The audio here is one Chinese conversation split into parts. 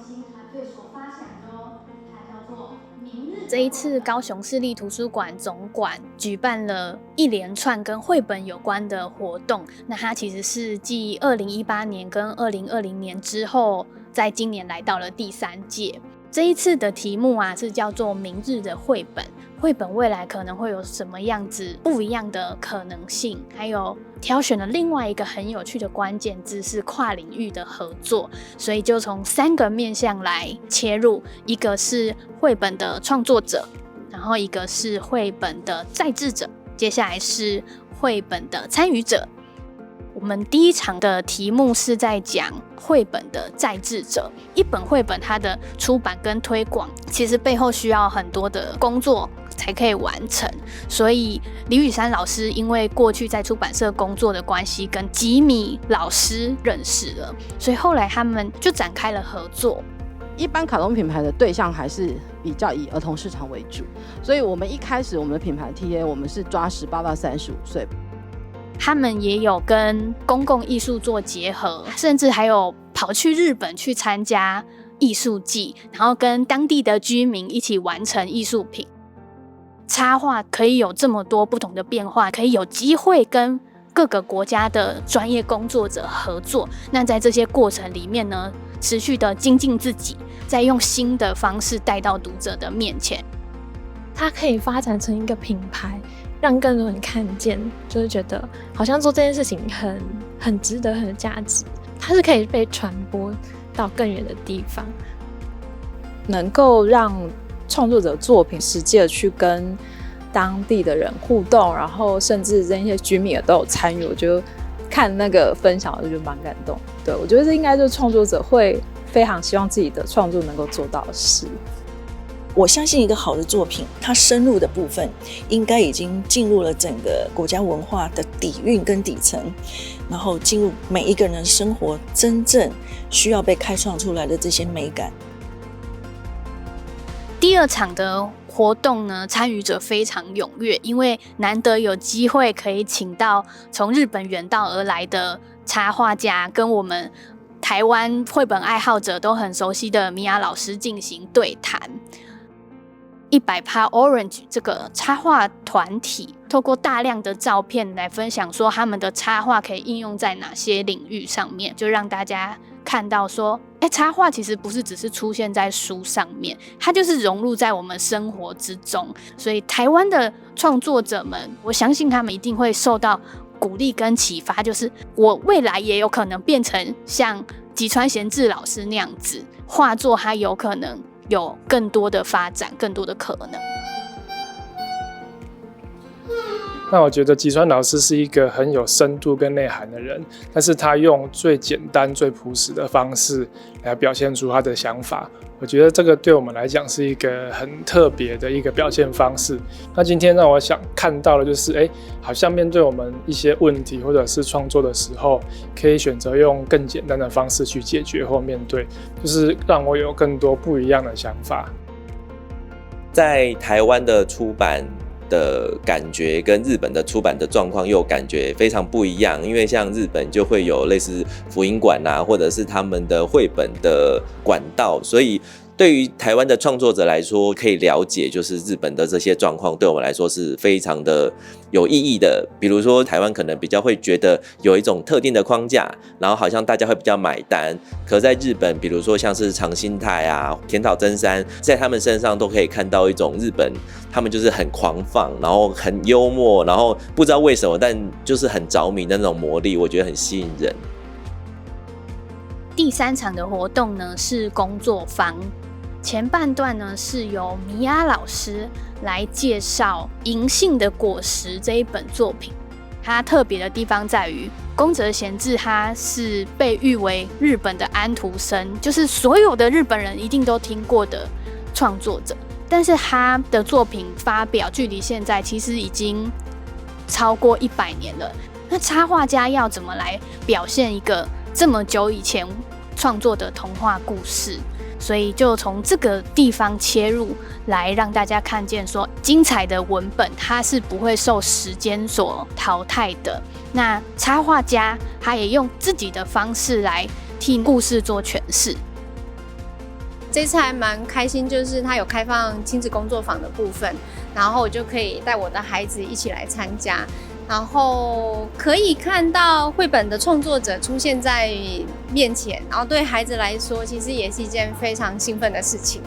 心团队所发想的哦，它叫做明日。这一次高雄市立图书馆总馆举办了一连串跟绘本有关的活动，那它其实是继2018年跟2020年之后，在今年来到了第3届。这一次的题目是叫做明日的绘本，绘本未来可能会有什么样子不一样的可能性，还有挑选了另外一个很有趣的关键字是跨领域的合作，所以就从3个面向来切入，一个是绘本的创作者，然后一个是绘本的再制者，接下来是绘本的参与者。我们第一场的题目是在讲绘本的再制者。一本绘本它的出版跟推广，其实背后需要很多的工作才可以完成，所以李宇珊老师因为过去在出版社工作的关系，跟吉米老师认识了，所以后来他们就展开了合作。一般卡通品牌的对象还是比较以儿童市场为主，所以我们一开始我们的品牌 TA 我们是抓18到35岁。他们也有跟公共艺术做结合，甚至还有跑去日本去参加艺术季，然后跟当地的居民一起完成艺术品。插画可以有这么多不同的变化，可以有机会跟各个国家的专业工作者合作。那在这些过程里面呢，持续的精进自己，再用新的方式带到读者的面前。它可以发展成一个品牌，让更多人看见，就是觉得好像做这件事情很值得，很有价值。它是可以被传播到更远的地方，能够让创作者作品实际的去跟当地的人互动，然后甚至这些居民也都有参与。我觉得看那个分享，我就觉得蛮感动。对，我觉得这应该就是创作者会非常希望自己的创作能够做到的事。我相信一个好的作品，它深入的部分应该已经进入了整个国家文化的底蕴跟底层，然后进入每一个人的生活真正需要被开创出来的这些美感。第2场的活动呢，参与者非常踊跃，因为难得有机会可以请到从日本远道而来的插画家，跟我们台湾绘本爱好者都很熟悉的米娅老师进行对谈。100% Orange 这个插画团体透过大量的照片来分享说他们的插画可以应用在哪些领域上面，就让大家看到说插画其实不是只是出现在书上面，它就是融入在我们生活之中。所以台湾的创作者们，我相信他们一定会受到鼓励跟启发，就是我未来也有可能变成像吉川贤治老师那样子，画作它有可能有更多的发展，更多的可能。那我觉得吉川老师是一个很有深度跟内涵的人，但是他用最简单最朴实的方式来表现出他的想法，我觉得这个对我们来讲是一个很特别的一个表现方式。那今天让我想看到的就是好像面对我们一些问题或者是创作的时候，可以选择用更简单的方式去解决或面对，就是让我有更多不一样的想法。在台湾的出版的感觉跟日本的出版的状况又感觉非常不一样，因为像日本就会有类似福音馆或者是他们的绘本的管道，所以对于台湾的创作者来说，可以了解就是日本的这些状况，对我们来说是非常的有意义的。比如说台湾可能比较会觉得有一种特定的框架，然后好像大家会比较买单，可在日本比如说像是长新太田岛真三，在他们身上都可以看到一种日本他们就是很狂放，然后很幽默，然后不知道为什么但就是很着迷的那种魔力，我觉得很吸引人。第3场的活动呢是工作坊，前半段呢是由米娅老师来介绍《银杏的果实》这一本作品。它特别的地方在于，宫泽贤治他是被誉为日本的安徒生，就是所有的日本人一定都听过的创作者。但是他的作品发表距离现在其实已经超过100年了。那插画家要怎么来表现一个这么久以前创作的童话故事？所以就从这个地方切入，来让大家看见说，精彩的文本它是不会受时间所淘汰的。那插画家他也用自己的方式来替故事做诠释。这次还蛮开心，就是它有开放亲子工作坊的部分，然后我就可以带我的孩子一起来参加，然后可以看到绘本的创作者出现在面前，然后对孩子来说，其实也是一件非常兴奋的事情。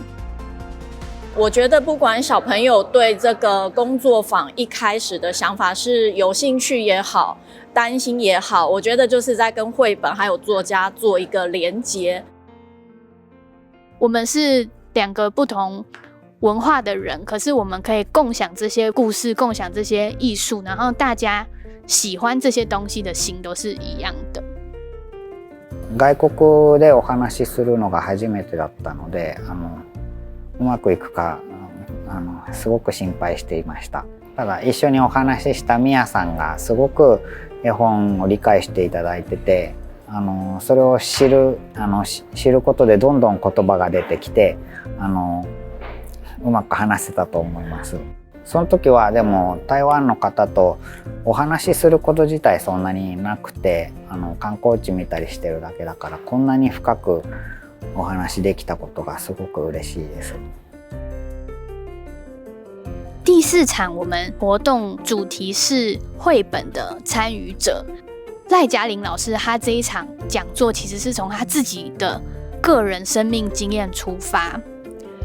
我觉得不管小朋友对这个工作坊一开始的想法是有兴趣也好，担心也好，我觉得就是在跟绘本还有作家做一个连结。我们是2个不同文化的人，可是我们可以共享这些故事，共享这些艺术，然後大家喜歡這些東西的心都是一樣的。外国でお話しするのが初めてだったので、うまくいくかすごく心配していました。ただ一緒にお話ししたミヤさんがすごく絵本を理解していただいてて、それを知ることでどんどん言葉が出てきて、うまく話せたと思います。その時はでも台湾の方とお話しすること自体そんなになくて、観光地見たりしてるだけだから、こんなに深くお話できたことがすごく嬉しいです。第4场我们活动主题是绘本的参与者赖嘉玲老师，他这一场讲座其实是从他自己的个人生命经验出发，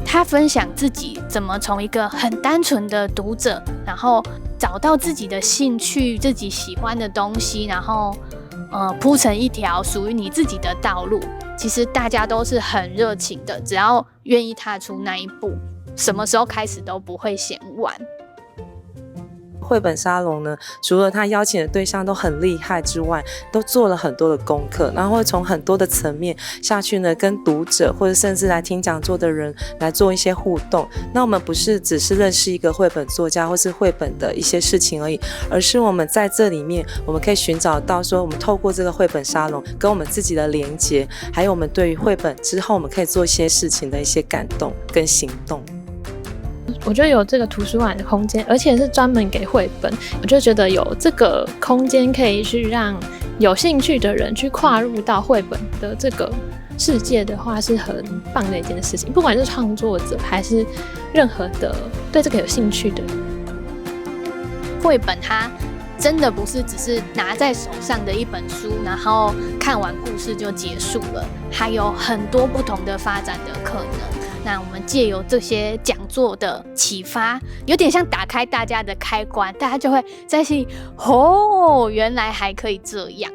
他分享自己怎么从一个很单纯的读者，然后找到自己的兴趣，自己喜欢的东西，然后铺成一条属于你自己的道路。其实大家都是很热情的，只要愿意踏出那一步，什么时候开始都不会嫌晚。绘本沙龙呢，除了他邀请的对象都很厉害之外，都做了很多的功课，然后会从很多的层面下去呢，跟读者或者甚至来听讲座的人来做一些互动。那我们不是只是认识一个绘本作家或是绘本的一些事情而已，而是我们在这里面，我们可以寻找到说，我们透过这个绘本沙龙跟我们自己的连结，还有我们对于绘本之后我们可以做一些事情的一些感动跟行动。我觉得有这个图书馆的空间，而且是专门给绘本，我就觉得有这个空间可以去让有兴趣的人去跨入到绘本的这个世界的话，是很棒的一件事情。不管是创作者还是任何的对这个有兴趣的人，绘本它真的不是只是拿在手上的一本书，然后看完故事就结束了，还有很多不同的发展的可能。那我们借由这些讲座的启发，有点像打开大家的开关，大家就会在心里，原来还可以这样。